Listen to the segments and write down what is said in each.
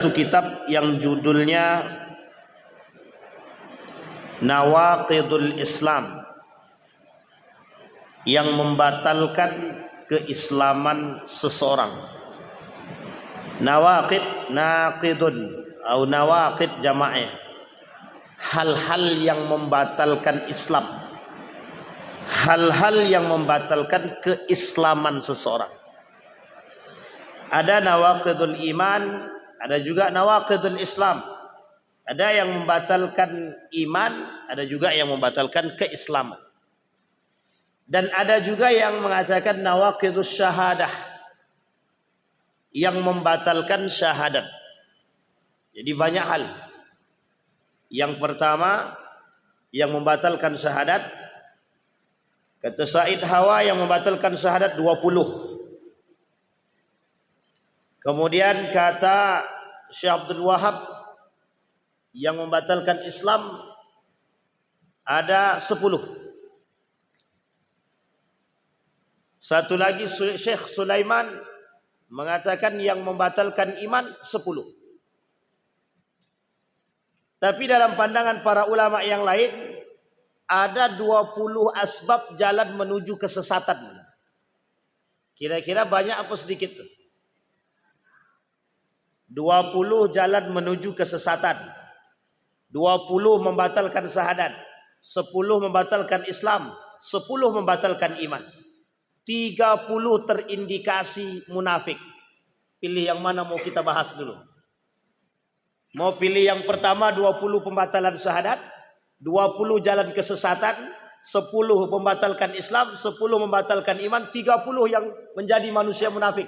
Satu kitab yang judulnya Nawaqidul Islam, yang membatalkan keislaman seseorang. Nawaqid, naqidun atau nawaqid jama'ah, hal-hal yang membatalkan Islam, hal-hal yang membatalkan keislaman seseorang. Ada nawaqidul iman, ada juga nawaqidul Islam. Ada yang membatalkan iman, ada juga yang membatalkan keislaman. Dan ada juga yang mengatakan nawaqidus syahadah, yang membatalkan syahadat. Jadi banyak hal. Yang pertama, yang membatalkan syahadat, kata Said Hawa, yang membatalkan syahadat 20. Kemudian kata Syekh Abdul Wahab, yang membatalkan Islam ada 10. Satu lagi Syekh Sulaiman mengatakan yang membatalkan iman 10. Tapi dalam pandangan para ulama yang lain ada 20 asbab jalan menuju kesesatan. Kira-kira banyak apa sedikit tuh? 20 jalan menuju kesesatan. 20 membatalkan syahadat, 10 membatalkan Islam, 10 membatalkan iman. 30 terindikasi munafik. Pilih yang mana mau kita bahas dulu? Mau pilih yang pertama 20 pembatalan syahadat, 20 jalan kesesatan, 10 membatalkan Islam, 10 membatalkan iman, 30 yang menjadi manusia munafik.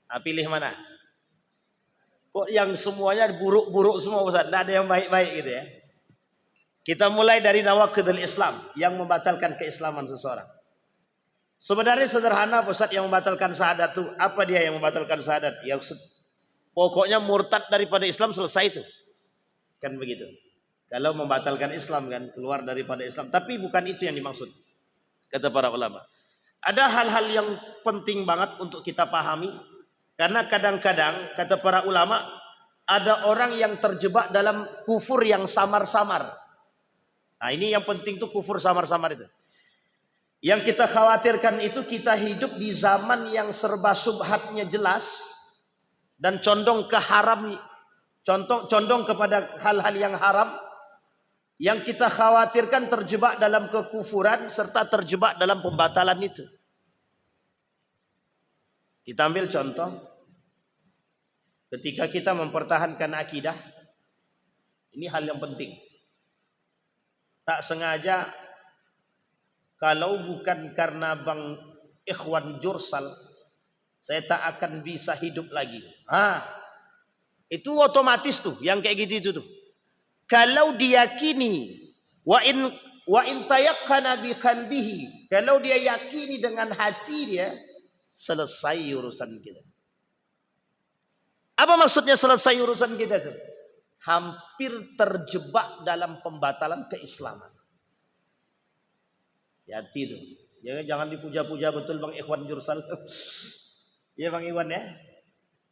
Nah, pilih mana? Kok yang semuanya buruk-buruk semua Ustaz? Tidak ada yang baik-baik gitu ya. Kita mulai dari nawaqidul Islam, yang membatalkan keislaman seseorang. Sebenarnya sederhana Ustaz, yang membatalkan syahadat itu. Apa dia yang membatalkan syahadat? Yang pokoknya murtad daripada Islam, selesai itu. Kan begitu. Kalau membatalkan Islam kan, keluar daripada Islam. Tapi bukan itu yang dimaksud, kata para ulama. Ada hal-hal yang penting banget untuk kita pahami. Karena kadang-kadang kata para ulama, ada orang yang terjebak dalam kufur yang samar-samar. Nah, ini yang penting tuh, kufur samar-samar itu. Yang kita khawatirkan itu, kita hidup di zaman yang serba subhatnya jelas dan condong ke haram, condong kepada hal-hal yang haram. Yang kita khawatirkan terjebak dalam kekufuran serta terjebak dalam pembatalan itu. Kita ambil contoh, ketika kita mempertahankan akidah, ini hal yang penting. Tak sengaja, kalau bukan karena Bang Ikhwan Jursal, saya tak akan bisa hidup lagi. Itu otomatis tuh, yang kayak gitu itu tuh. Kalau diyakini, wa in tayaqqana bi qalbihi, kalau dia yakini dengan hati dia, selesai urusan kita. Apa maksudnya selesai urusan kita itu? Hampir terjebak dalam pembatalan keislaman. Hati itu. Jangan dipuja-puja betul Bang Ikhwan Jursal. Ya Bang Iwan ya.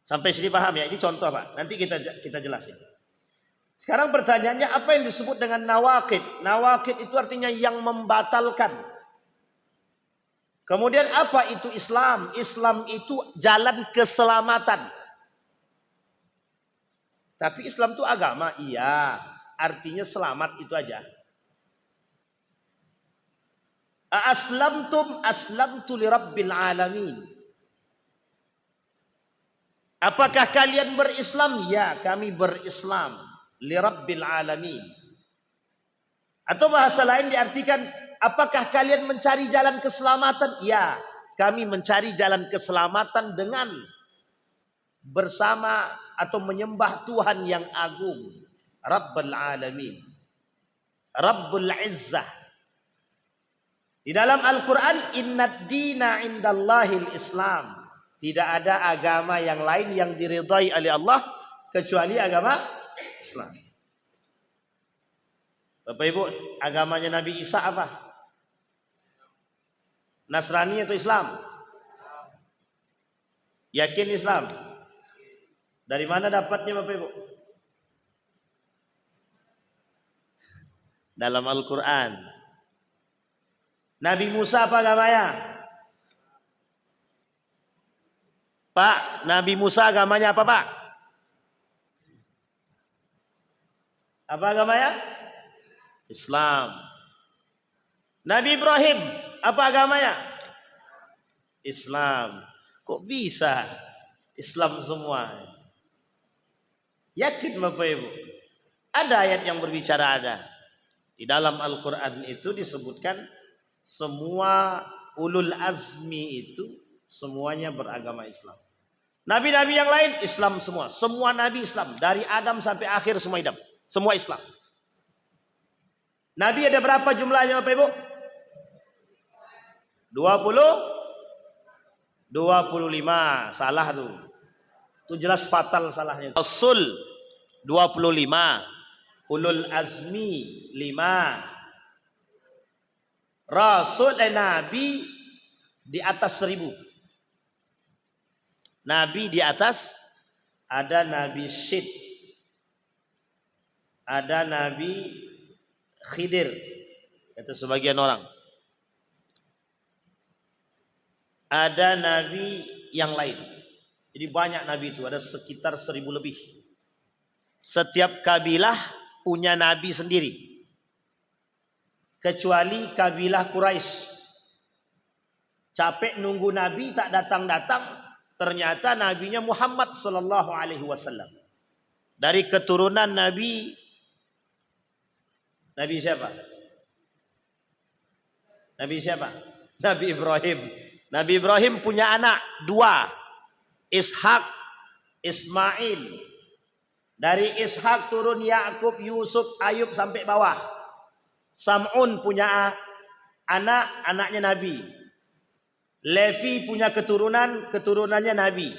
Sampai sini paham ya? Ini contoh Pak. Nanti kita jelasin. Sekarang pertanyaannya, apa yang disebut dengan nawaqid? Nawaqid itu artinya yang membatalkan. Kemudian apa itu Islam? Islam itu jalan keselamatan. Tapi Islam itu agama, iya. Artinya selamat itu aja. Aslamtu li rabbil alamin. Apakah kalian berislam? Ya, kami berislam li rabbil alamin. Atau bahasa lain diartikan, apakah kalian mencari jalan keselamatan? Ya, kami mencari jalan keselamatan dengan bersama atau menyembah Tuhan yang agung, Rabbul Alamin, Rabbul Izzah. Di dalam Al-Quran, innad dina indallahil Islam. Tidak ada agama yang lain yang diridhai oleh Allah kecuali agama Islam. Bapak Ibu, agamanya Nabi Isa apa? Nasrani atau Islam? Yakin Islam? Dari mana dapatnya Bapak Ibu? Dalam Al-Quran. Nabi Musa apa agamanya? Pak, Nabi Musa agamanya apa Pak? Apa agamanya? Islam. Nabi Ibrahim apa agamanya? Islam. Kok bisa Islam semua? Yakin Bapak Ibu? Ada ayat yang berbicara ada. Di dalam Al-Quran itu disebutkan semua ulul azmi itu semuanya beragama Islam. Nabi-nabi yang lain Islam semua. Semua nabi Islam. Dari Adam sampai akhir semua Islam. Semua Islam. Nabi ada berapa jumlahnya Bapak Ibu? 25. Salah tuh. Itu jelas fatal salahnya. Rasul 25. Ulul azmi 5. Rasul Nabi di atas 1000. Nabi di atas, ada Nabi Syed, ada Nabi Khidir, itu sebagian orang. Ada Nabi yang lain. Jadi banyak Nabi itu, ada sekitar 1000 lebih. Setiap kabilah punya Nabi sendiri. Kecuali kabilah Quraisy. Capek nunggu Nabi tak datang-datang. Ternyata nabinya Muhammad sallallahu alaihi wasallam. Dari keturunan Nabi siapa? Nabi siapa? Nabi Ibrahim. Nabi Ibrahim punya anak 2. Ishak, Ismail. Dari Ishak turun Yakub, Yusuf, Ayub sampai bawah. Sam'un punya anak, anaknya Nabi. Levi punya keturunan, keturunannya Nabi.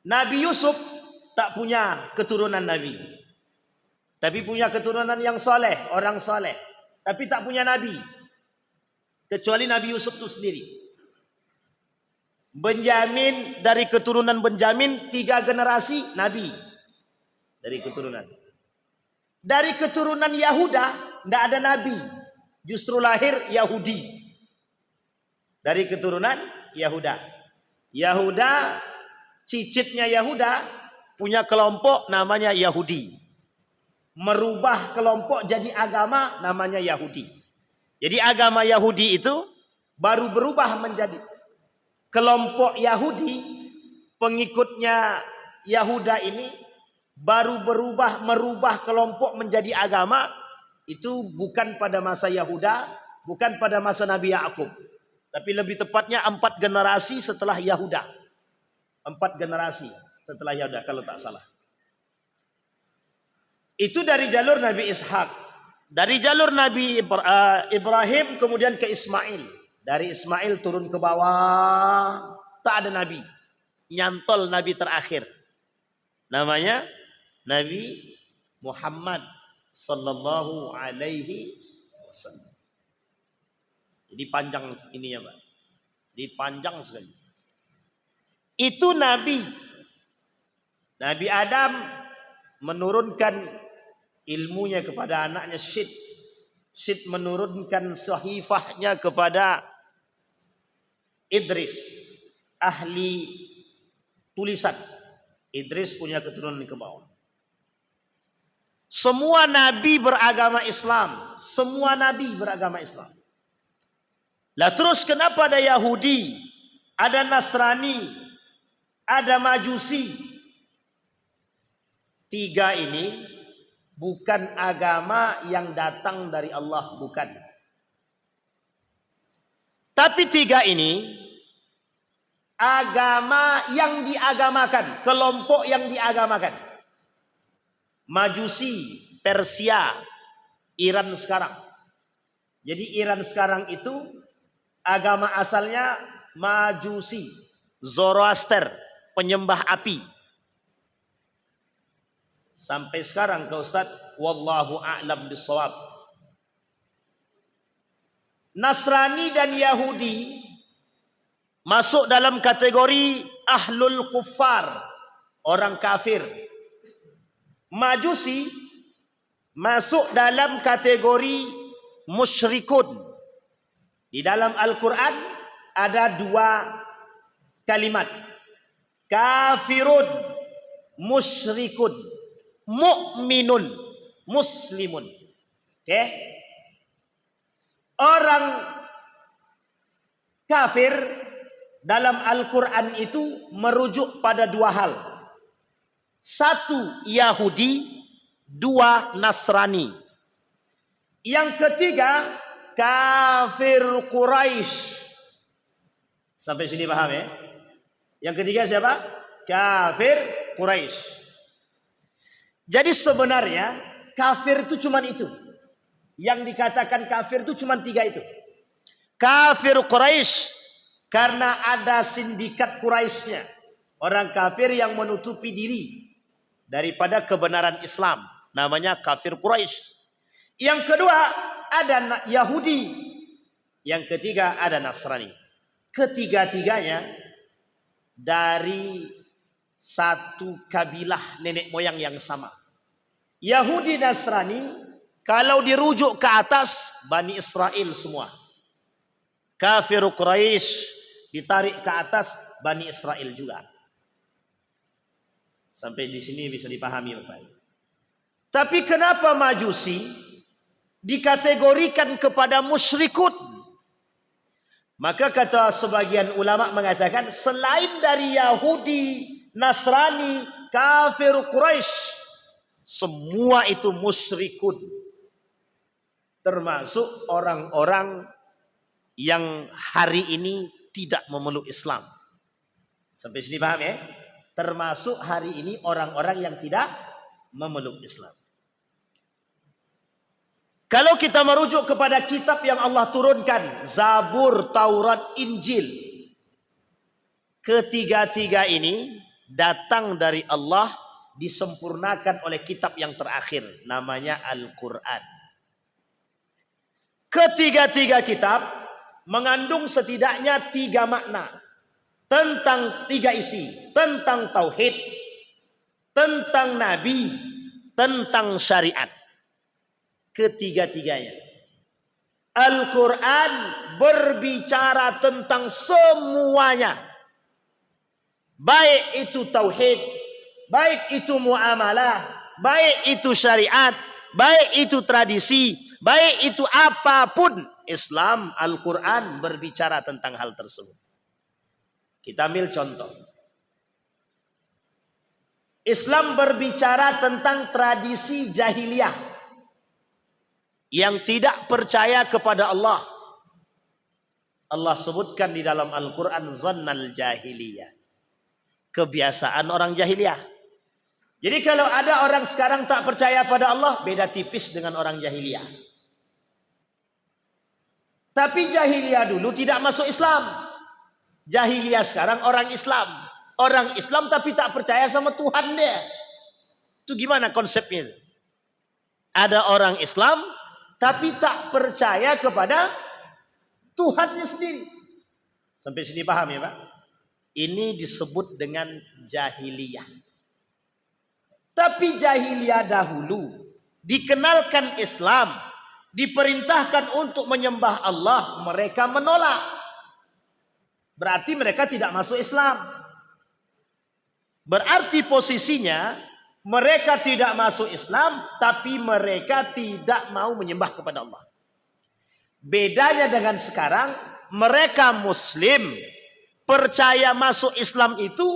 Nabi Yusuf tak punya keturunan Nabi. Tapi punya keturunan yang soleh, orang soleh. Tapi tak punya Nabi. Kecuali Nabi Yusuf itu sendiri. Benjamin, dari keturunan Benjamin 3 generasi Nabi. Dari keturunan. Dari keturunan Yahuda tidak ada Nabi. Justru lahir Yahudi. Dari keturunan Yahuda. Yahuda, cicitnya Yahuda punya kelompok namanya Yahudi. Merubah kelompok jadi agama namanya Yahudi. Jadi agama Yahudi itu baru berubah menjadi kelompok Yahudi, pengikutnya Yahuda ini baru merubah kelompok menjadi agama. Itu bukan pada masa Yahuda, bukan pada masa Nabi Yakub. Tapi lebih tepatnya 4 generasi setelah Yahuda. 4 generasi setelah Yahuda kalau tak salah. Itu dari jalur Nabi Ishak. Dari jalur Nabi Ibrahim kemudian ke Ismail. Dari Ismail turun ke bawah. Tak ada Nabi. Nyantol Nabi terakhir. Namanya Nabi Muhammad sallallahu alaihi wasallam. Jadi panjang ininya Pak. Jadi panjang sekali. Itu Nabi. Nabi Adam menurunkan ilmunya kepada anaknya Syed. Syed menurunkan sahifahnya kepada Idris. Ahli tulisan. Idris punya keturunan ke bawah. Semua Nabi beragama Islam. Semua Nabi beragama Islam. Lah terus kenapa ada Yahudi, ada Nasrani, ada Majusi? 3 ini bukan agama yang datang dari Allah, bukan. Tapi 3 ini agama yang diagamakan, kelompok yang diagamakan. Majusi, Persia, Iran sekarang. Jadi Iran sekarang itu agama asalnya Majusi, Zoroaster, penyembah api. Sampai sekarang ke Ustaz, wallahu a'lam bishawab. Nasrani dan Yahudi masuk dalam kategori ahlul kuffar, orang kafir. Majusi masuk dalam kategori musyrikun. Di dalam Al-Quran ada dua kalimat. Kafirun, musyrikun, mu'minun, muslimun. Oke? Orang kafir dalam Al-Quran itu merujuk pada dua hal. Satu, Yahudi. Dua, Nasrani. Yang ketiga, kafir Quraisy. Sampai sini paham ya? Yang ketiga siapa? Kafir Quraisy. Jadi sebenarnya kafir itu cuma itu. Yang dikatakan kafir itu cuma tiga itu. Kafir Quraisy karena ada sindikat Quraisynya. Orang kafir yang menutupi diri daripada kebenaran Islam. Namanya kafir Quraisy. Yang kedua ada Yahudi. Yang ketiga ada Nasrani. Ketiga-tiganya dari satu kabilah nenek moyang yang sama. Yahudi Nasrani kalau dirujuk ke atas Bani Israel semua. Kafir Quraisy ditarik ke atas Bani Israel juga. Sampai di sini bisa dipahami Bapak. Tapi kenapa Majusi dikategorikan kepada musyrikun? Maka kata sebagian ulama mengatakan selain dari Yahudi, Nasrani, kafir Quraisy, semua itu musyrikun. Termasuk orang-orang yang hari ini tidak memeluk Islam. Sampai sini paham ya? Termasuk hari ini orang-orang yang tidak memeluk Islam. Kalau kita merujuk kepada kitab yang Allah turunkan, Zabur, Taurat, Injil, ketiga-tiga ini datang dari Allah, disempurnakan oleh kitab yang terakhir, namanya Al-Quran. Ketiga-tiga kitab mengandung setidaknya tiga makna. Tentang tiga isi. Tentang tauhid. Tentang nabi. Tentang syariat. Ketiga-tiganya. Al-Quran berbicara tentang semuanya. Baik itu tauhid. Baik itu muamalah. Baik itu syariat. Baik itu tradisi. Baik itu apapun. Islam, Al-Quran berbicara tentang hal tersebut. Kita ambil contoh. Islam berbicara tentang tradisi jahiliyah yang tidak percaya kepada Allah. Allah sebutkan di dalam Al-Quran zannal jahiliyah. Kebiasaan orang jahiliyah. Jadi kalau ada orang sekarang tak percaya pada Allah, beda tipis dengan orang jahiliyah. Tapi jahiliyah dulu tidak masuk Islam. Jahiliyah sekarang orang Islam. Orang Islam tapi tak percaya sama Tuhan dia. Itu gimana konsepnya? Ada orang Islam tapi tak percaya kepada Tuhannya sendiri. Sampai sini paham ya Pak? Ini disebut dengan jahiliyah. Tapi jahiliyah dahulu dikenalkan Islam, diperintahkan untuk menyembah Allah, mereka menolak. Berarti mereka tidak masuk Islam. Berarti posisinya mereka tidak masuk Islam, tapi mereka tidak mau menyembah kepada Allah. Bedanya dengan sekarang, mereka Muslim, percaya masuk Islam itu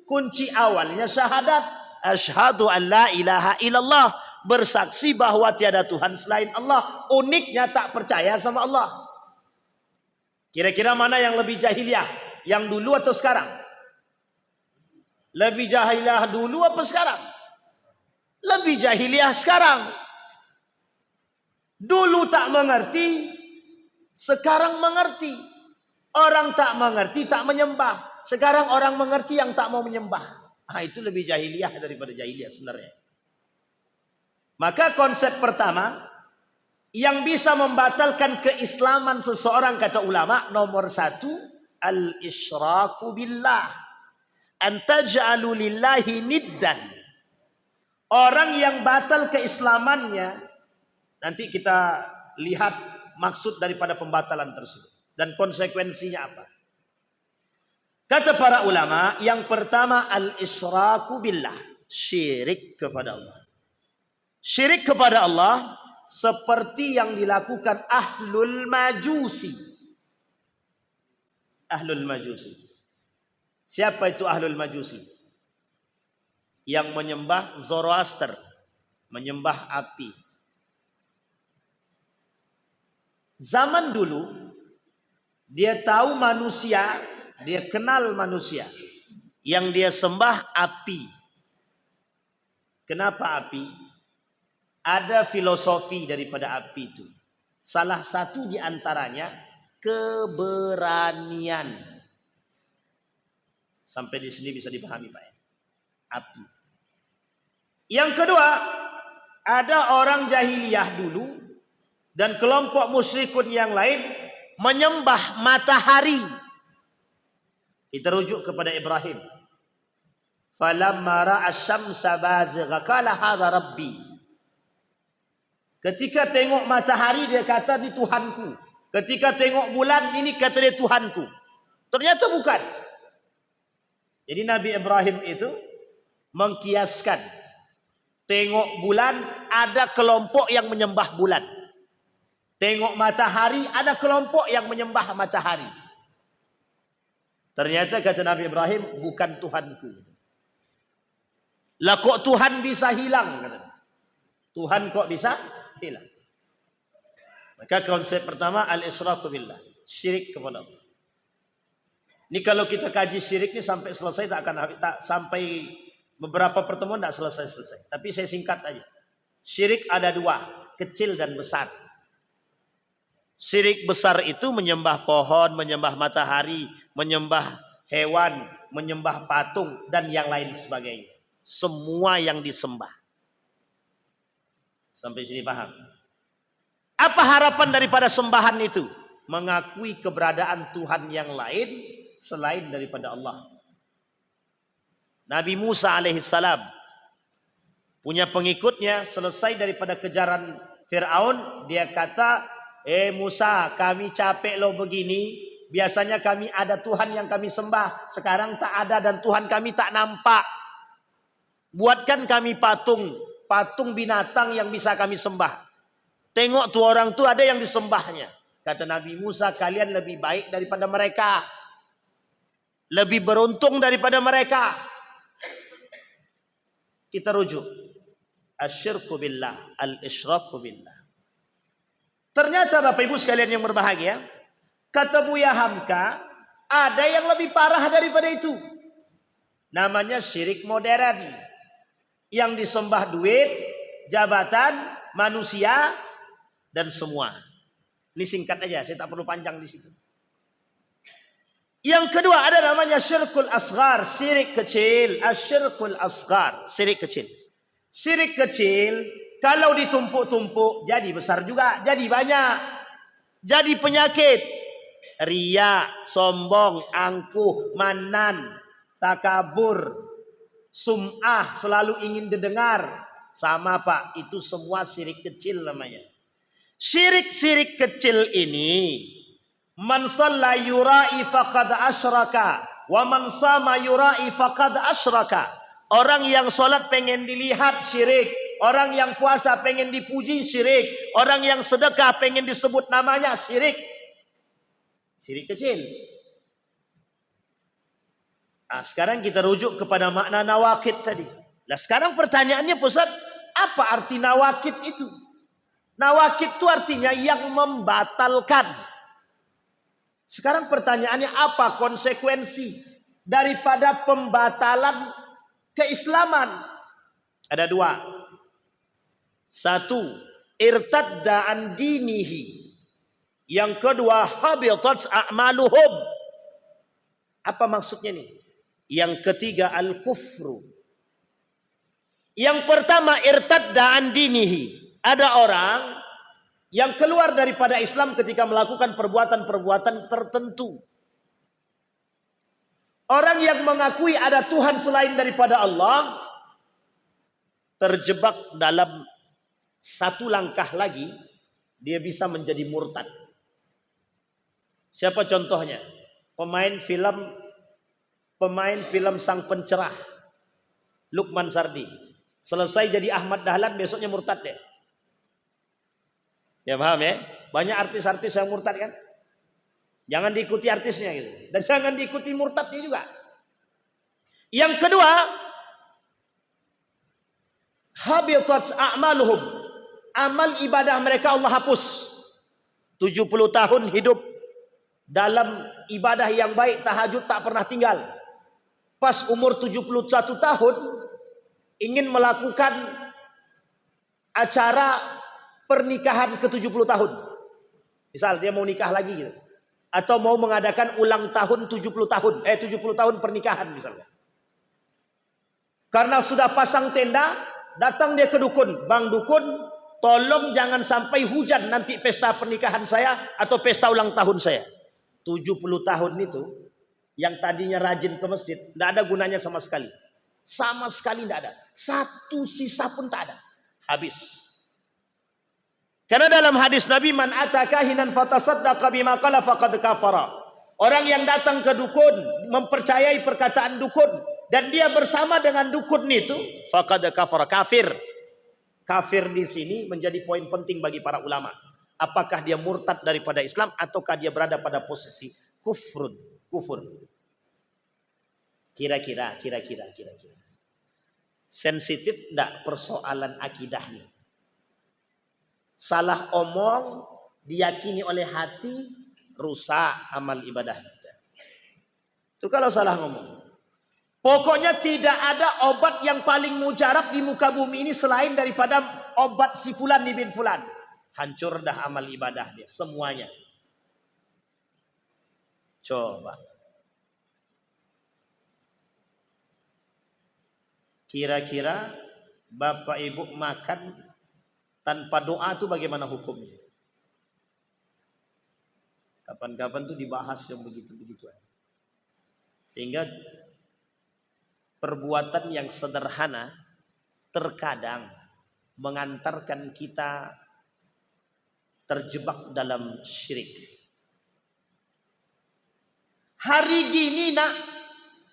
kunci awalnya syahadat. Asyhadu an la ilaha illallah. Bersaksi bahwa tiada Tuhan selain Allah. Uniknya tak percaya sama Allah. Kira-kira mana yang lebih jahiliyah? Yang dulu atau sekarang? Lebih jahiliyah dulu apa sekarang? Lebih jahiliyah sekarang. Dulu tak mengerti, sekarang mengerti. Orang tak mengerti, tak menyembah. Sekarang orang mengerti yang tak mau menyembah. Itu lebih jahiliyah daripada jahiliyah sebenarnya. Maka konsep pertama yang bisa membatalkan keislaman seseorang kata ulama, nomor satu, al-isyraku billah. Antaj'alu lillahi niddan. Orang yang batal keislamannya, nanti kita lihat maksud daripada pembatalan tersebut dan konsekuensinya apa. Kata para ulama, yang pertama al-isyraku billah, syirik kepada Allah. Syirik kepada Allah seperti yang dilakukan ahlul majusi. Ahlul majusi. Siapa itu ahlul majusi? Yang menyembah Zoroaster, menyembah api. Zaman dulu dia tahu manusia, dia kenal manusia. Yang dia sembah api. Kenapa api? Ada filosofi daripada api itu. Salah satu di antaranya keberanian. Sampai di sini bisa dipahami Pak ya? Api. Yang kedua, ada orang jahiliyah dulu dan kelompok musyrikun yang lain menyembah matahari. Kita rujuk kepada Ibrahim. Falamma ra'a asy-syamsa bazigha qala hadza rabbi. Ketika tengok matahari dia kata ini Tuhanku. Ketika tengok bulan ini kata dia Tuhanku. Ternyata bukan. Jadi Nabi Ibrahim itu mengkiaskan. Tengok bulan ada kelompok yang menyembah bulan. Tengok matahari ada kelompok yang menyembah matahari. Ternyata kata Nabi Ibrahim bukan Tuhanku. Lah kok Tuhan bisa hilang? Kata. Tuhan kok bisa hilang? Maka konsep pertama al-isyraku billah, syirik kepada Allah. Ini kalau kita kaji syirik ini sampai selesai tak sampai beberapa pertemuan tak selesai. Tapi saya singkat aja. Syirik ada dua, kecil dan besar. Syirik besar itu menyembah pohon, menyembah matahari, menyembah hewan, menyembah patung dan yang lain sebagainya. Semua yang disembah. Sampai sini paham? Apa harapan daripada sembahan itu? Mengakui keberadaan Tuhan yang lain selain daripada Allah. Nabi Musa alaihissalam punya pengikutnya, selesai daripada kejaran Fir'aun, dia kata, Musa, kami capek loh begini. Biasanya kami ada Tuhan yang kami sembah, sekarang tak ada dan Tuhan kami tak nampak. Buatkan kami patung binatang yang bisa kami sembah. Tengok tuh orang tuh ada yang disembahnya. Kata Nabi Musa, kalian lebih baik daripada mereka. Lebih beruntung daripada mereka. Kita rujuk. Asyirku billah, al-isyraku billah. Ternyata Bapak Ibu sekalian yang berbahagia, kata Buya Hamka, ada yang lebih parah daripada itu. Namanya syirik modern. Yang disembah duit, jabatan, manusia, dan semua. Ini singkat aja, saya tak perlu panjang di situ. Yang kedua ada namanya syirkul asghar, syirik kecil. Asyirkul asghar, syirik kecil. Syirik kecil kalau ditumpuk-tumpuk jadi besar juga, jadi banyak. Jadi penyakit. Riya, sombong, angkuh, manan, takabur, sum'ah, selalu ingin didengar. Sama Pak, itu semua syirik kecil namanya. Syirik-syirik kecil ini, man shalla yura'i faqad asyraka, wa man sama yura'i faqad asyraka. Orang yang sholat pengen dilihat syirik, orang yang puasa pengen dipuji syirik, orang yang sedekah pengen disebut namanya syirik. Syirik kecil. Nah, sekarang kita rujuk kepada makna nawakid tadi. Nah, sekarang pertanyaannya Ustaz, apa arti nawakid itu? Nawakid itu artinya yang membatalkan. Sekarang pertanyaannya apa konsekuensi daripada pembatalan keislaman? Ada dua. Satu, irtadda an dinihi. Yang kedua, habitat a'maluhum. Apa maksudnya nih? Yang ketiga, al-kufru. Yang pertama, irtadda an dinihi. Ada orang yang keluar daripada Islam ketika melakukan perbuatan-perbuatan tertentu. Orang yang mengakui ada Tuhan selain daripada Allah terjebak dalam satu langkah lagi, dia bisa menjadi murtad. Siapa contohnya? Pemain film Sang Pencerah, Lukman Sardi. Selesai jadi Ahmad Dahlan, besoknya murtad deh. Ya paham ya? Banyak artis-artis yang murtad kan? Jangan diikuti artisnya gitu. Dan jangan diikuti murtadnya juga. Yang kedua, habitat a'maluhum. Amal ibadah mereka Allah hapus. 70 tahun hidup dalam ibadah yang baik, tahajud tak pernah tinggal. Pas umur 71 tahun ingin melakukan acara pernikahan ke 70 tahun. Misal dia mau nikah lagi gitu. Atau mau mengadakan ulang tahun 70 tahun pernikahan misalnya. Karena sudah pasang tenda, datang dia ke dukun. Bang dukun, tolong jangan sampai hujan nanti pesta pernikahan saya atau pesta ulang tahun saya. 70 tahun itu, yang tadinya rajin ke masjid, tidak ada gunanya sama sekali. Sama sekali tidak ada. Satu sisa pun tak ada. Habis. Karena dalam hadis Nabi, man atakahinan fatasaddaqa bima qala faqad kafara. Orang yang datang ke dukun, mempercayai perkataan dukun, dan dia bersama dengan dukun itu, faqad kafara, kafir. Kafir di sini menjadi poin penting bagi para ulama. Apakah dia murtad daripada Islam ataukah dia berada pada posisi kufur. Kira-kira. Sensitif enggak persoalan akidahnya? Salah omong diyakini oleh hati, rusak amal ibadah kita. Itu kalau salah ngomong. Pokoknya tidak ada obat yang paling mujarab di muka bumi ini selain daripada obat si fulan bin fulan. Hancur dah amal ibadah dia semuanya. Coba. Kira-kira Bapak Ibu makan tanpa doa itu bagaimana hukumnya? Kapan-kapan tuh dibahas yang begitu-begitu. Sehingga perbuatan yang sederhana terkadang mengantarkan kita terjebak dalam syirik. Hari gini nak,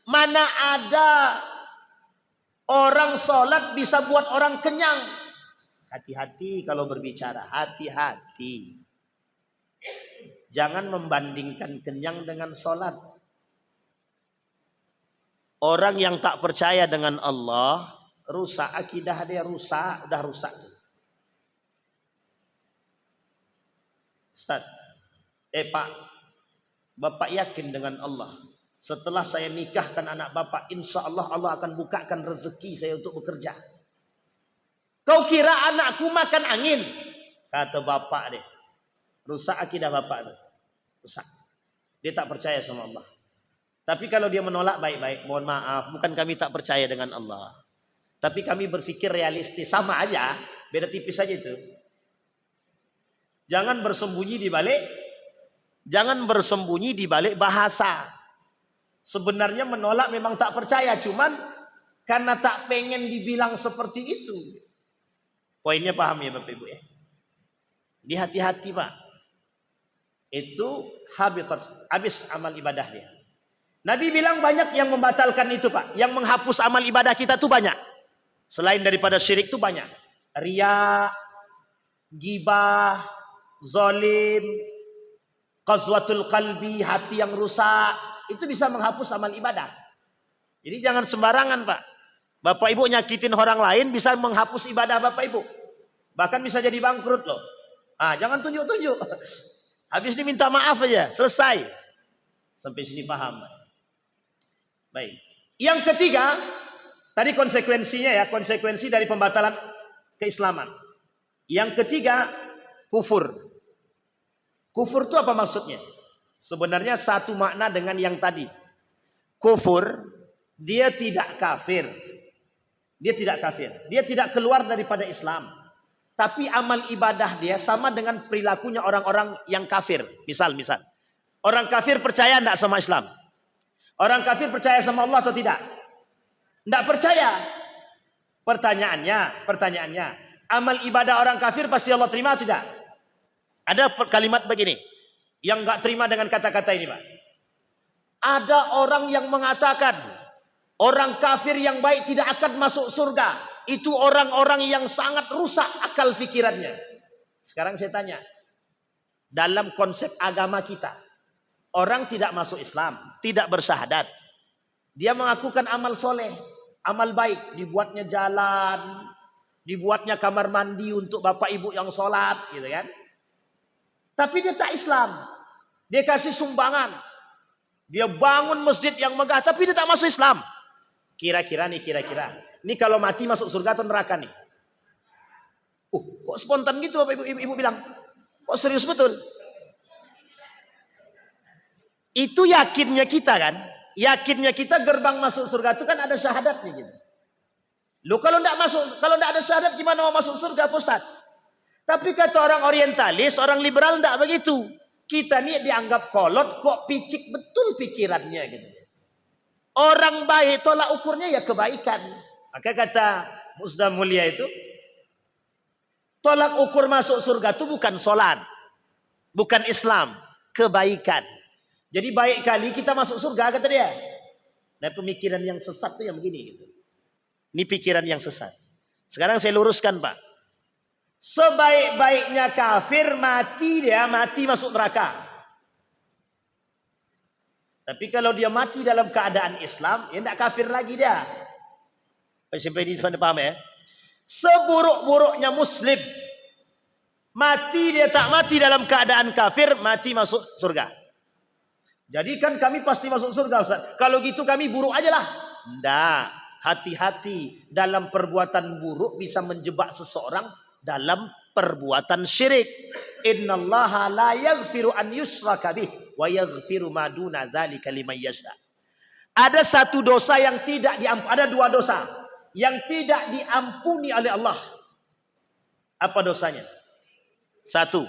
mana ada orang sholat bisa buat orang kenyang. Hati-hati kalau berbicara, hati-hati. Jangan membandingkan kenyang dengan sholat. Orang yang tak percaya dengan Allah, rusak akidah dia, rusak, udah rusak. Ustaz, Pak, Bapak yakin dengan Allah? Setelah saya nikahkan anak Bapak, insya Allah Allah akan bukakan rezeki saya untuk bekerja. Kau kira anakku makan angin? Kata bapak deh. Rusak akidah bapak deh. Rusak. Dia tak percaya sama Allah. Tapi kalau dia menolak baik-baik, mohon maaf, bukan kami tak percaya dengan Allah. Tapi kami berpikir realistis, sama aja, beda tipis saja itu. Jangan bersembunyi di balik bahasa. Sebenarnya menolak memang tak percaya, cuman karena tak pengen dibilang seperti itu. Poinnya paham ya Bapak Ibu ya? Di hati-hati Pak. Itu habis amal ibadah dia. Nabi bilang banyak yang membatalkan itu Pak. Yang menghapus amal ibadah kita tuh banyak. Selain daripada syirik tuh banyak. Riya, gibah, zalim, qazwatul qalbi, hati yang rusak. Itu bisa menghapus amal ibadah. Jadi jangan sembarangan Pak. Bapak Ibu nyakitin orang lain bisa menghapus ibadah Bapak Ibu. Bahkan bisa jadi bangkrut loh. Jangan tunjuk-tunjuk. Habis ini minta maaf aja, selesai. Sampai sini paham. Baik. Yang ketiga, tadi konsekuensinya ya, konsekuensi dari pembatalan keislaman. Yang ketiga, kufur. Kufur itu apa maksudnya? Sebenarnya satu makna dengan yang tadi. Kufur, dia tidak kafir. Dia tidak keluar daripada Islam. Tapi amal ibadah dia sama dengan perilakunya orang-orang yang kafir. Misal. Orang kafir percaya enggak sama Islam? Orang kafir percaya sama Allah atau tidak? Tidak percaya. Pertanyaannya, amal ibadah orang kafir pasti Allah terima atau tidak? Ada kalimat begini yang enggak terima dengan kata-kata ini, Pak. Ada orang yang mengatakan orang kafir yang baik tidak akan masuk surga. Itu orang-orang yang sangat rusak akal fikirannya. Sekarang saya tanya, dalam konsep agama kita, orang tidak masuk Islam, tidak bersyahadat, dia mengakukan amal soleh, amal baik, dibuatnya jalan, dibuatnya kamar mandi untuk bapak ibu yang sholat, gitu kan? Tapi dia tak Islam, dia kasih sumbangan, dia bangun masjid yang megah, tapi dia tak masuk Islam. Kira-kira, ini kalau mati masuk surga atau neraka nih? Kok spontan gitu Bapak Ibu bilang? Kok serius betul? Itu yakinnya kita kan? Yakinnya kita gerbang masuk surga itu kan ada syahadatnya gitu. Loh kalau tidak ada syahadat gimana mau masuk surga Pak Ustaz? Tapi kata orang orientalis, orang liberal tidak begitu. Kita nih dianggap kolot, kok picik betul pikirannya gitu. Orang baik tolak ukurnya ya kebaikan. Maka kata Ustaz Mulia itu, tolak ukur masuk surga itu bukan sholat, bukan Islam, kebaikan. Jadi baik kali kita masuk surga kata dia. Nah pemikiran yang sesat itu yang begini gitu. Ini pikiran yang sesat. Sekarang saya luruskan Pak. Sebaik-baiknya kafir mati masuk neraka. Tapi kalau dia mati dalam keadaan Islam, ya tidak kafir lagi dia. Sampai ini paham ya? Seburuk-buruknya Muslim, dia tak mati dalam keadaan kafir, mati masuk surga. Jadi kan kami pasti masuk surga Ustaz. Kalau gitu kami buruk aja lah. Tidak. Hati-hati, dalam perbuatan buruk bisa menjebak seseorang dalam perbuatan syirik. Innallaha la yaghfiru an yushraka bih wa yaghfiru ma duna dzalika liman yasha. Ada satu dosa yang tidak diampuni, ada dua dosa yang tidak diampuni oleh Allah. Apa dosanya? Satu,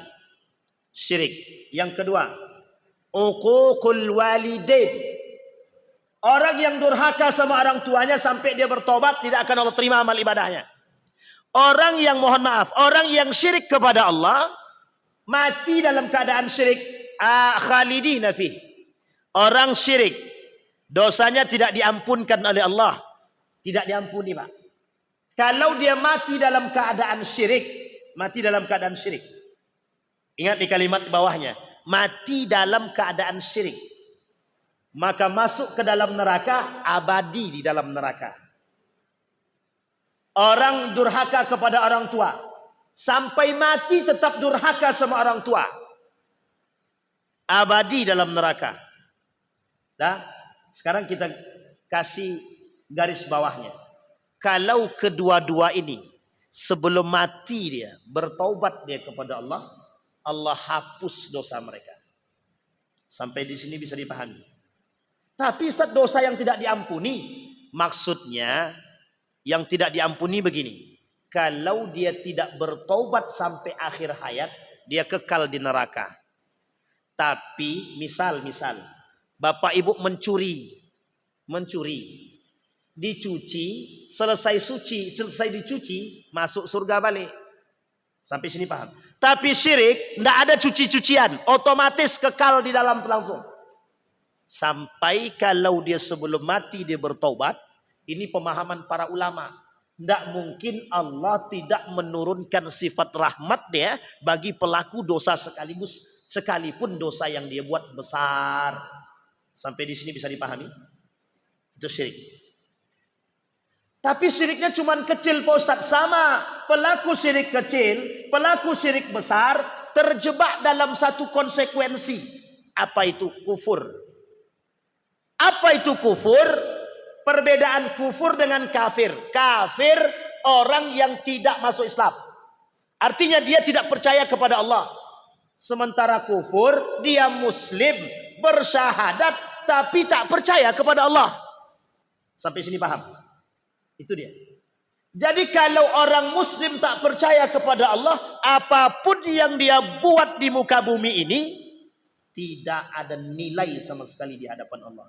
syirik. Yang kedua, uququl walidain. Orang yang durhaka sama orang tuanya sampai dia bertobat, tidak akan Allah terima amal ibadahnya. Orang yang mohon maaf, orang yang syirik kepada Allah, mati dalam keadaan syirik, khalidina fih. Orang syirik, dosanya tidak diampunkan oleh Allah. Tidak diampuni Pak. Kalau dia mati dalam keadaan syirik, ingat di kalimat bawahnya, mati dalam keadaan syirik, maka masuk ke dalam neraka, abadi di dalam neraka. Orang durhaka kepada orang tua, sampai mati tetap durhaka sama orang tua, abadi dalam neraka. Nah, sekarang kita kasih garis bawahnya. Kalau kedua-dua ini sebelum mati dia bertaubat dia kepada Allah, Allah hapus dosa mereka. Sampai di sini bisa dipahami. Tapi dosa yang tidak diampuni, maksudnya yang tidak diampuni begini. Kalau dia tidak bertaubat sampai akhir hayat, dia kekal di neraka. Tapi misal bapak ibu mencuri, dicuci, selesai dicuci, masuk surga balik. Sampai sini paham. Tapi syirik, tidak ada cuci-cucian, otomatis kekal di dalam langsung. Sampai kalau dia sebelum mati dia bertaubat. Ini pemahaman para ulama. Tidak mungkin Allah tidak menurunkan sifat rahmat dia bagi pelaku dosa sekalipun dosa yang dia buat besar. Sampai di sini bisa dipahami? Itu syirik. Tapi syiriknya cuma kecil Pak Ustaz. Sama pelaku syirik kecil, pelaku syirik besar terjebak dalam satu konsekuensi. Apa itu? Kufur. Apa itu kufur? Perbedaan kufur dengan kafir. Kafir orang yang tidak masuk Islam. Artinya dia tidak percaya kepada Allah. Sementara kufur dia muslim, bersyahadat tapi tak percaya kepada Allah. Sampai sini paham? Itu dia. Jadi kalau orang muslim tak percaya kepada Allah, apapun yang dia buat di muka bumi ini tidak ada nilai sama sekali di hadapan Allah.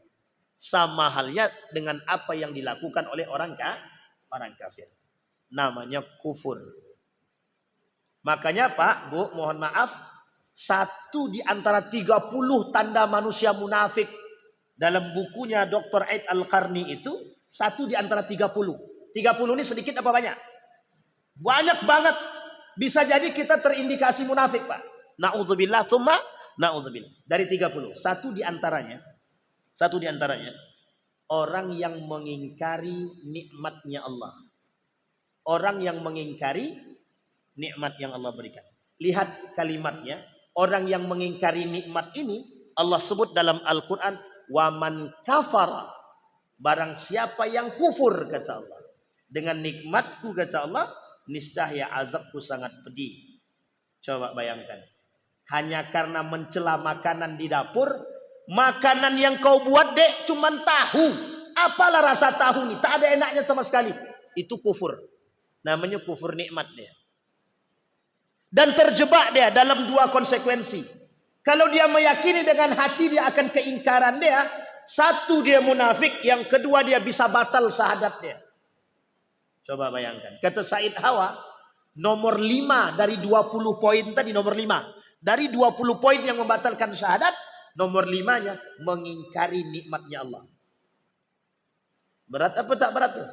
Sama halnya dengan apa yang dilakukan oleh orang kafir. Namanya kufur. Makanya Pak, Bu, mohon maaf, satu di antara 30 tanda manusia munafik dalam bukunya Dr. Aid Al-Qarni itu, satu di antara 30. 30 ini sedikit apa banyak? Banyak banget. Bisa jadi kita terindikasi munafik, Pak. Na'udzubillah, tsumma na'udzubillah. Dari 30. Satu di antaranya, orang yang mengingkari nikmatnya Allah. Orang yang mengingkari nikmat yang Allah berikan. Lihat kalimatnya. Orang yang mengingkari nikmat ini, Allah sebut dalam Al-Quran, waman kafara. Barang siapa yang kufur, kata Allah. Dengan nikmatku, kata Allah, niscaya azabku sangat pedih. Coba bayangkan. Hanya karena mencela makanan di dapur, makanan yang kau buat dek cuman tahu. Apalah rasa tahu nih? Tak ada enaknya sama sekali. Itu kufur. Namanya kufur nikmat dia. Dan terjebak dia dalam dua konsekuensi. Kalau dia meyakini dengan hati dia akan keingkaran dia. Satu dia munafik. Yang kedua dia bisa batal syahadat dia. Coba bayangkan. Kata Said Hawa. Nomor 5 dari 20 poin tadi. Nomor 5. Dari 20 poin yang membatalkan syahadat. Nomor 5-nya mengingkari nikmatnya Allah. Berat apa tak berat tuh?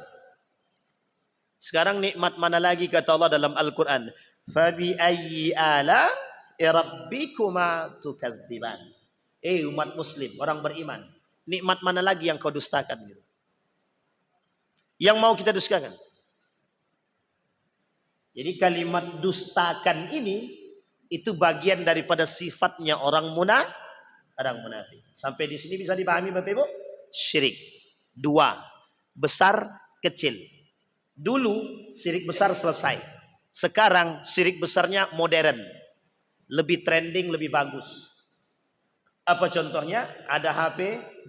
Sekarang nikmat mana lagi kata Allah dalam Al-Quran? Fabi ayyi ala rabbikuma tukadziban. Umat muslim, orang beriman. Nikmat mana lagi yang kau dustakan gitu? Yang mau kita dustakan? Jadi kalimat dustakan ini itu bagian daripada sifatnya orang munafik. Sampai di sini bisa dipahami Bapak Ibu? Syirik. 2. Besar, kecil. Dulu syirik besar selesai. Sekarang syirik besarnya modern. Lebih trending, lebih bagus. Apa contohnya? Ada HP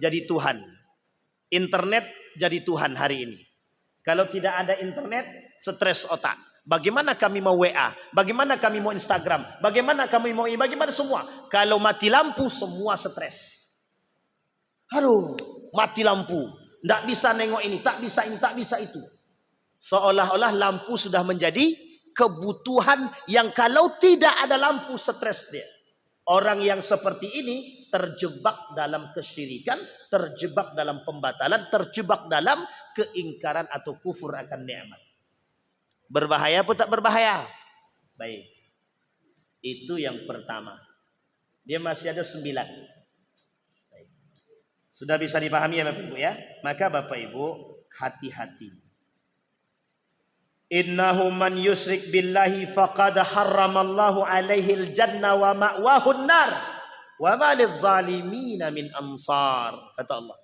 jadi Tuhan. Internet jadi Tuhan hari ini. Kalau tidak ada internet, stres otak. Bagaimana kami mau WA? Bagaimana kami mau Instagram? Bagaimana kami mau ini? Bagaimana semua? Kalau mati lampu, semua stres. Aduh, mati lampu. Tidak bisa nengok ini, tak bisa ini, tak bisa itu. Seolah-olah lampu sudah menjadi kebutuhan yang kalau tidak ada lampu stres dia. Orang yang seperti ini terjebak dalam kesyirikan, terjebak dalam pembatalan, terjebak dalam keingkaran atau kufur akan nikmat. Berbahaya atau tak berbahaya? Baik. Itu yang pertama. Dia masih ada 9. Baik. Sudah bisa dipahami ya Bapak Ibu ya? Maka Bapak Ibu hati-hati. Innahu man yusyrik billahi faqad harramallahu alaihil jannah wa ma'wahun nar wa ma lizzalimina min ansar. Kata Allah,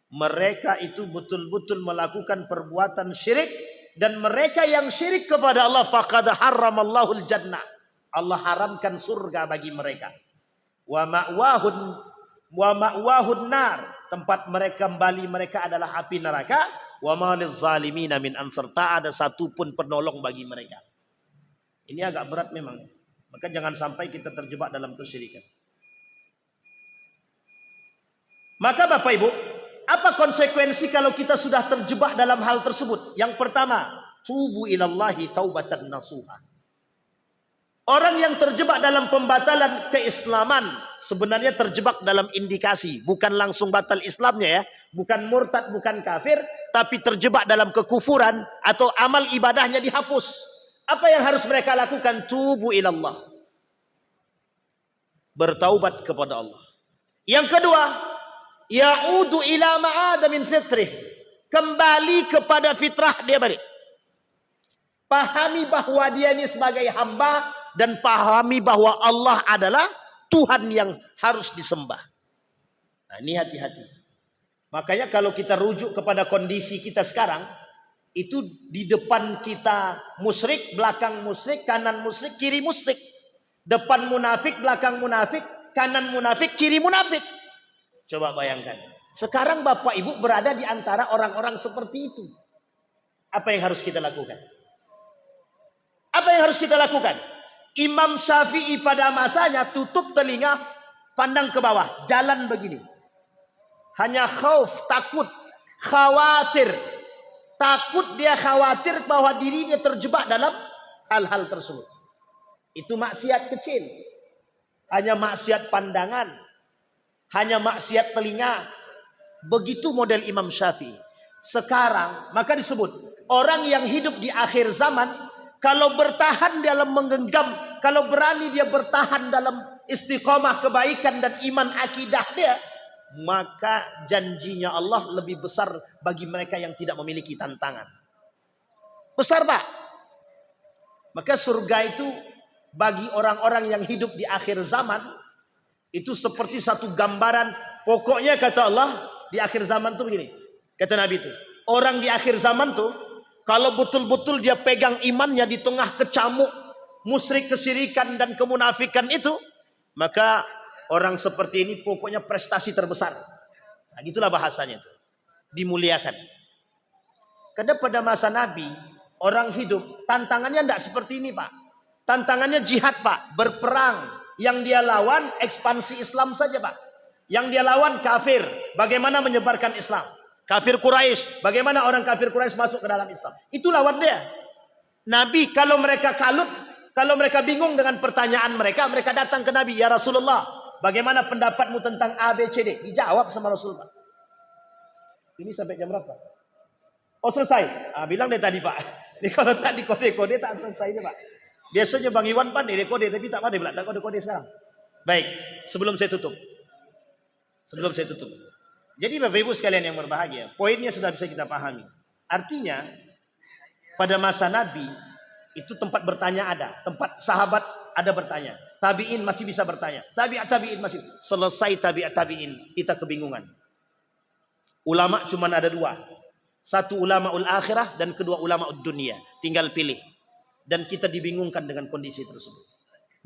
mereka itu betul-betul melakukan perbuatan syirik, dan mereka yang syirik kepada Allah faqad harramallahu al-jannah. Allah haramkan surga bagi mereka. Wa ma'wahun nar, tempat mereka kembali mereka adalah api neraka. Wa ma lizzalimina min ansar, tak ada satupun penolong bagi mereka. Ini agak berat memang. Maka jangan sampai kita terjebak dalam kesyirikan. Maka Bapak Ibu, apa konsekuensi kalau kita sudah terjebak dalam hal tersebut? Yang pertama, tubu ilallahi taubatan nasuha. Orang yang terjebak dalam pembatalan keislaman sebenarnya terjebak dalam indikasi, bukan langsung batal Islamnya ya, bukan murtad, bukan kafir, tapi terjebak dalam kekufuran atau amal ibadahnya dihapus. Apa yang harus mereka lakukan? Tubu ilallah. Bertaubat kepada Allah. Yang kedua, ya'udu ila ma'ada min fitrih. Kembali kepada fitrah dia balik. Pahami bahwa dia ini sebagai hamba, dan pahami bahwa Allah adalah Tuhan yang harus disembah. Nah, ini hati-hati. Makanya kalau kita rujuk kepada kondisi kita sekarang, itu di depan kita musyrik, belakang musyrik, kanan musyrik, kiri musyrik. Depan munafik, belakang munafik, kanan munafik, kiri munafik. Coba bayangkan. Sekarang Bapak Ibu berada di antara orang-orang seperti itu. Apa yang harus kita lakukan? Apa yang harus kita lakukan? Imam Syafi'i pada masanya tutup telinga, pandang ke bawah, jalan begini. Hanya khauf, takut, khawatir. Takut dia khawatir bahwa dirinya terjebak dalam hal-hal tersebut. Itu maksiat kecil. Hanya maksiat pandangan. Hanya maksiat telinga. Begitu model Imam Syafi'i. Sekarang, maka disebut orang yang hidup di akhir zaman, kalau bertahan dalam menggenggam, kalau berani dia bertahan dalam istiqomah kebaikan dan iman akidah dia, maka janjinya Allah lebih besar bagi mereka yang tidak memiliki tantangan. Besar, Pak. Maka surga itu bagi orang-orang yang hidup di akhir zaman itu seperti satu gambaran. Pokoknya kata Allah, di akhir zaman tuh begini. Kata Nabi itu, orang di akhir zaman tuh kalau betul-betul dia pegang imannya di tengah kecamuk musyrik, kesyirikan dan kemunafikan itu, maka orang seperti ini pokoknya prestasi terbesar. Nah, gitulah bahasanya itu. Dimuliakan. Karena pada masa Nabi, orang hidup tantangannya tidak seperti ini, Pak. Tantangannya jihad, Pak, berperang. Yang dia lawan ekspansi Islam saja, Pak. Yang dia lawan kafir, bagaimana menyebarkan Islam. Kafir Quraisy, bagaimana orang kafir Quraisy masuk ke dalam Islam. Itu lawan dia. Nabi kalau mereka kalut, kalau mereka bingung dengan pertanyaan mereka, mereka datang ke Nabi, ya Rasulullah, bagaimana pendapatmu tentang A, B, C, D? Dijawab sama Rasulullah. Ini sampai jam berapa? Oh, selesai. Bilang deh tadi, Pak. Ini kalau tadi kode-kode tak selesai nih, Pak. Biasanya Bang Iwan pandai dia kode, tapi tak pandai pula tak kode-kode sekarang. Baik, sebelum saya tutup. Jadi Bapak Ibu sekalian yang berbahagia, poinnya sudah bisa kita pahami. Artinya, pada masa Nabi, itu tempat bertanya ada. Tempat sahabat ada bertanya. Tabi'in masih bisa bertanya. Tabi'in masih. Selesai tabi'in, kita kebingungan. Ulama cuma ada dua. Satu ulamaul akhirah dan kedua ulamaul dunia. Tinggal pilih. Dan kita dibingungkan dengan kondisi tersebut.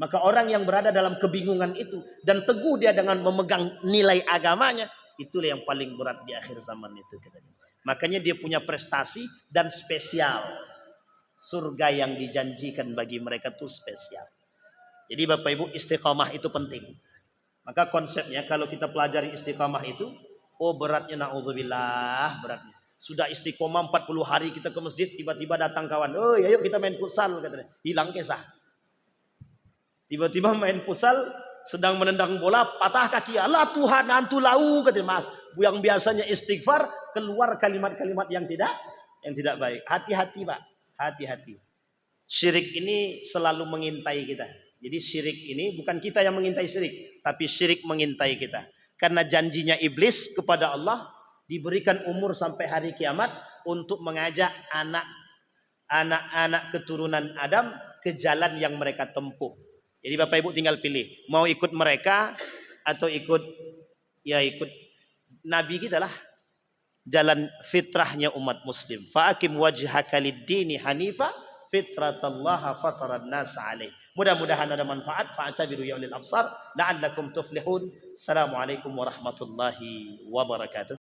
Maka orang yang berada dalam kebingungan itu dan teguh dia dengan memegang nilai agamanya, itulah yang paling berat di akhir zaman itu. Makanya dia punya prestasi dan spesial. Surga yang dijanjikan bagi mereka itu spesial. Jadi Bapak Ibu, istiqamah itu penting. Maka konsepnya kalau kita pelajari istiqamah itu, oh beratnya, na'udzubillah, beratnya. Sudah istiqomah 40 hari kita ke masjid, tiba-tiba datang kawan, oh ayo kita main futsal, katanya. Hilang kisah. Tiba-tiba main futsal, sedang menendang bola, patah kaki. Allah Tuhan, antu lau, katanya. Mas, yang biasanya istighfar, keluar kalimat-kalimat yang tidak baik. Hati-hati, Pak. Hati-hati. Syirik ini selalu mengintai kita. Jadi syirik ini bukan kita yang mengintai syirik, tapi syirik mengintai kita. Karena janjinya iblis kepada Allah, diberikan umur sampai hari kiamat untuk mengajak anak-anak keturunan Adam ke jalan yang mereka tempuh. Jadi Bapak Ibu tinggal pilih, mau ikut mereka atau ikut Nabi kita lah. Jalan fitrahnya umat muslim. Fa'akim wajhaka lid-dini hanifa fitratallaha fataran nas alaih. Mudah-mudahan ada manfaat. Fa'tabiru ya ulil absar la'allakum tuflihun. Assalamualaikum warahmatullahi wabarakatuh.